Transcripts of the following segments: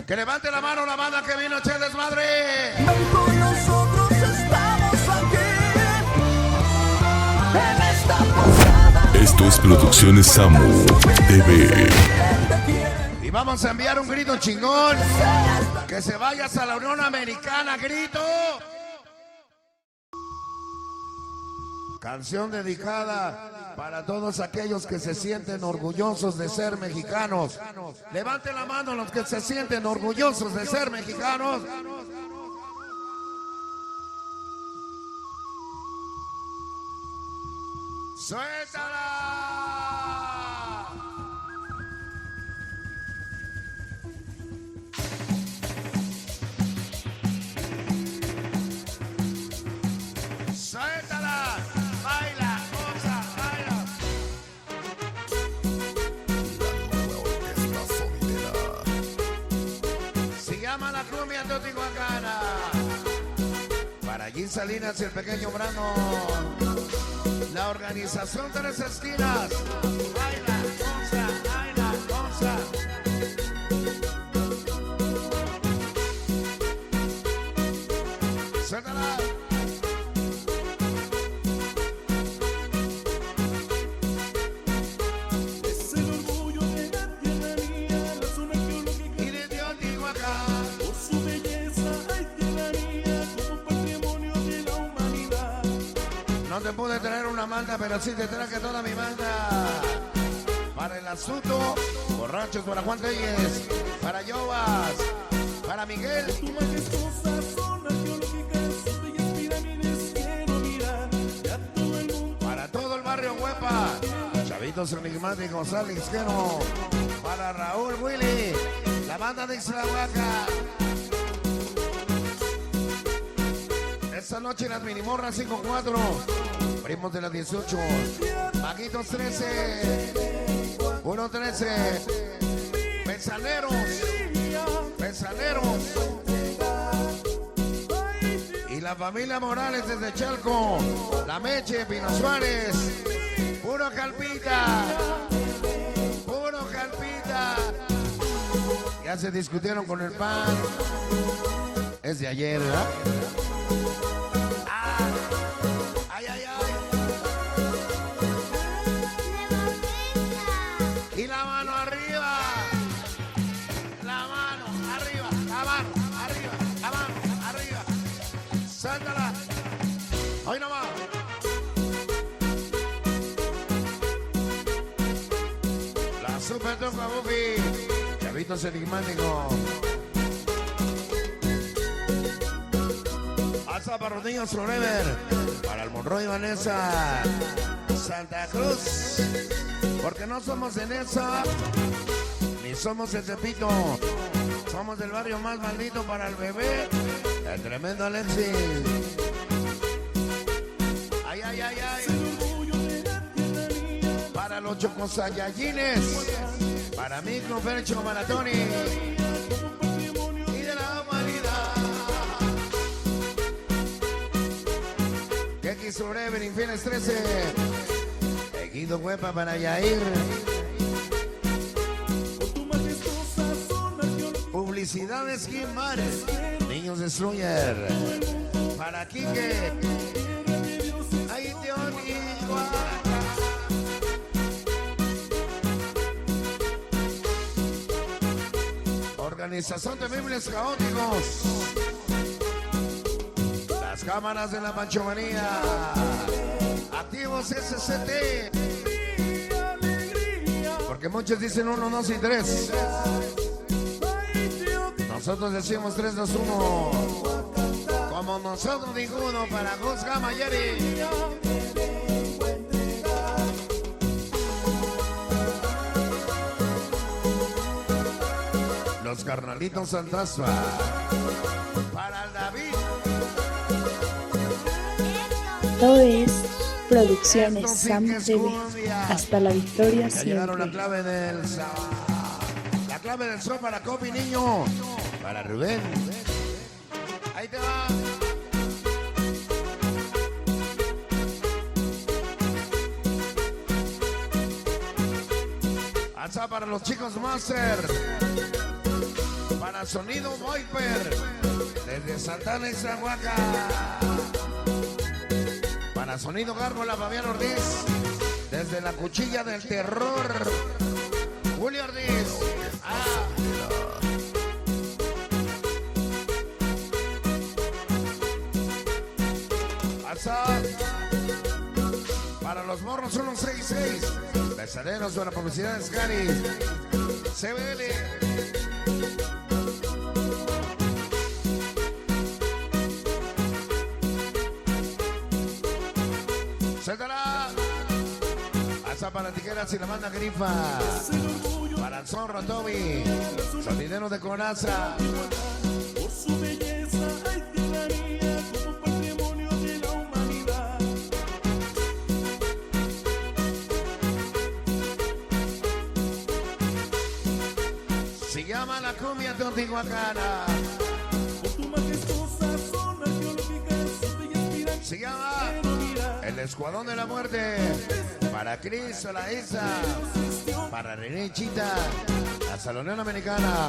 Que levante la mano la banda que vino a echar desmadre. Con nosotros estamos aquí en esta posada. Esto es Producciones Samu TV. Y vamos a enviar un grito chingón. Que se vayas a la Unión Americana, grito. Canción dedicada para todos aquellos que se sienten orgullosos de ser mexicanos. Levanten la mano los que se sienten orgullosos de ser mexicanos. ¡Suéltala! ¡Suéltala! ¡Baila, goza, baila! Se llama la cumbia teotihuacana. Para Jim Salinas y el pequeño Brano. La organización Tres Esquinas. Baila, goza, baila, goza. Suéltala. Es el orgullo de la tierra mía, la zona geológica Y de Teotihuacán. por su belleza, ay tierra mía, como patrimonio de la humanidad. No te pude traer una manta, pero sí te traje toda mi manta. Para el asunto, borrachos, para Juan Reyes, para Yobas, para Miguel. Tu majestuosa zona geológica, sus bellas pirámides quiero mirar. Ya todo el mundo Para todo el barrio Huepa, Chavitos Enigmáticos, Alex Quero, para Raúl Willy, la banda de Ixtlahuaca. Esta noche las minimorras 5-4, primos de las 18, Maguitos 13, 1-13, Pensaneros, y la familia Morales desde Chalco, La Meche, Pino Suárez, puro Calpita, puro Calpita. Ya se discutieron con el PAN, es de ayer, ¿verdad? Ah, ay, ay, ay. Y la mano arriba, la mano arriba, la mano arriba, la mano arriba. Sándala. Hoy nomás. La Super Toca Buffy. Chavitos Enigmáticos. Hasta para los niños Forever. Para el Monroy y Vanessa. Santa Cruz. Porque no somos de Nesa. Ni somos de Tepito. Somos del barrio más maldito para el bebé. El tremendo Alexis. Ay, ay, ay, ay. Para los chocosayayines. Para Micro, Fercho, Maratoni. Y de la humanidad. Que quiso Forever, Infieles 13. Guido Huepa para Yair. tu majestuosa zona geológica. Publicidades Gimar. Niños de Sluyer. Para Quique. Ahí te Organización de Mibles Caóticos. Las cámaras de la Panchomanía. Activos SCT. Porque muchos dicen 1, 2 y 3. Nosotros decimos 3, 2, 1. Como nosotros ninguno para Gus Gamayeri. Los carnalitos Santasfa. Para el David. Todo es Producciones Esto sí Sam que es TV. cumbia. Hasta la victoria Ya llegaron la siempre. clave del la clave del sol para Copi Niño. Para Rubén. Ahí te va. Alza para los chicos Master. Para Sonido Viper, desde Santana y Zahuaca. Para Sonido Gárgola, Fabián Ortiz, desde la Cuchilla del Terror, Julio Ortiz. WhatsApp. Para los morros 166, besaderos de la publicidad de Scary, CBL. Suéltala. Hasta para tijeras y la banda Grifa. Para el zorro Toby. Sonidero de Coraza. Por su belleza hay tiranía como patrimonio de la humanidad. Se llama la cumbia teotihuacana. Por tu majestuosa zona arqueológica, sus bellas pirámides Se llama quiero mirar. El Escuadrón de la Muerte. Para Cristo, la Isa. Para René Chita. La Salonera Americana.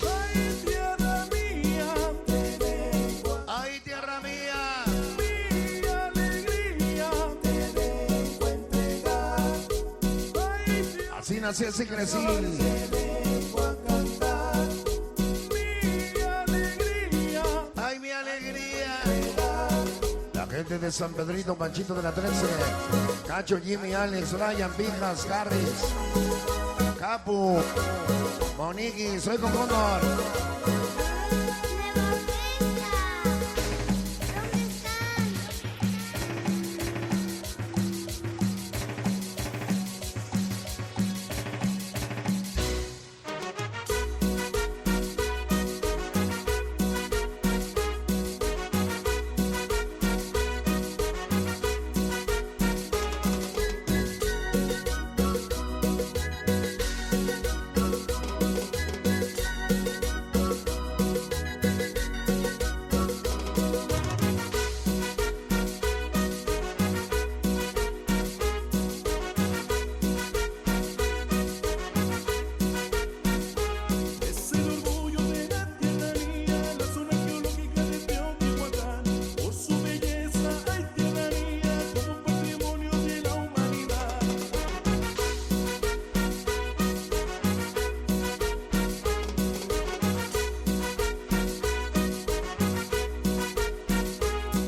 Ay, tierra mía, te vengo a ¡Ay, tierra mía! mi alegría, te vengo a entregar. Ay, tierra Así nací, así crecí. vengo a cantar. Mi alegría, ¡Ay, mi alegría! La gente de San Pedrito, Panchito de la 13. Cacho, Jimmy, Alex, Ryan, Pijas, Harris, Capu, Monique, soy con Condor. es el orgullo de la tierra mía, la zona arqueológica de Teotihuacán. Por su belleza hay tierra mía como patrimonio de la humanidad.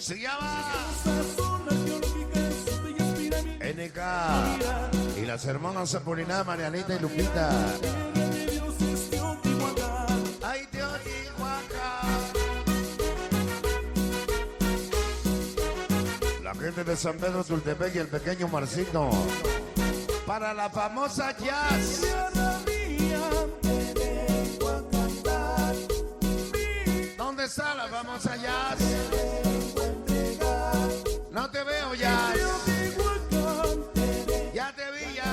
Se llama Esa zona arqueológica, sus bellas pirámides NK. Y las hermanas Apolinar, Marianita y Lupita. tierra de Dios es Teotihuacán. ¡Ay, Teotihuacán! La gente de San Pedro Tultepec y el pequeño Marcito. Para la famosa Jazz. Tierra mía, te vengo a cantar. ¿Dónde está la famosa Jazz? Vengo a entregar. No te veo, Jazz. Teotihuacán, te Ya te vi, ya.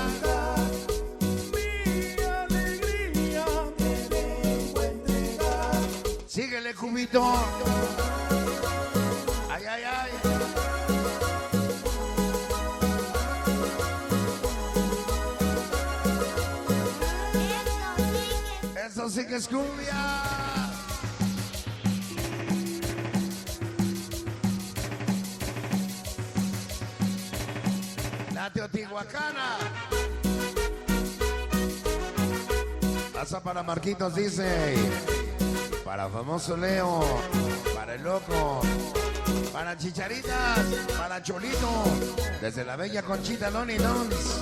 mi alegría, te vengo a entregar. Síguele, Cubito. Ay, ay, ay. Eso sí que es cumbia. La Teotihuacana. Pasa para Marquitos, dice. Para famoso Leo. Para el loco. Para Chicharitas. Para Cholito. Desde la bella Conchita Lonnie Dons.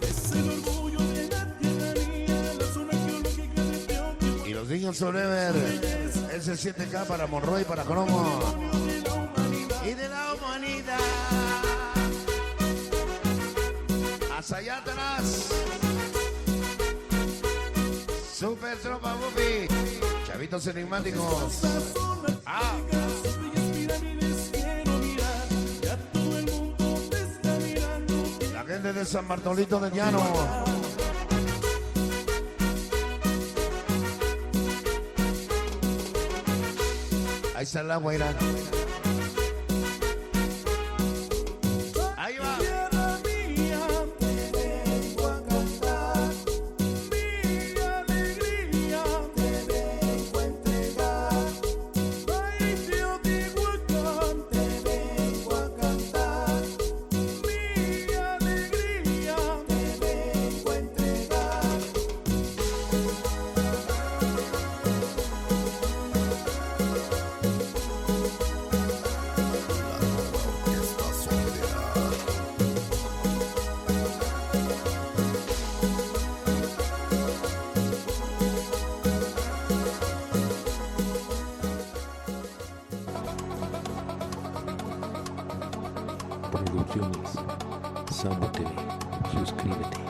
Es el orgullo de la tierra mía, la zona arqueológica de Teotihuacán. Y los niños Forever. S7K para Monroy, para Cromo. De la humanidad. Y de la humanidad. Hasta allá atrás. Super Tropa Buffy. Chavitos enigmáticos. Esa zona arqueológica, sus bellas pirámides quiero mirar. Ya todo el mundo desde San Bartolito del Llano. Ahí está la güera. Ahí va. Tierra mía, te vengo a cantar. Mi alegría te vengo a entregar. Ay, Teotihuacán, te vengo a cantar. Mi alegría te vengo a entregar. Producciones Samu TV. Suscríbete.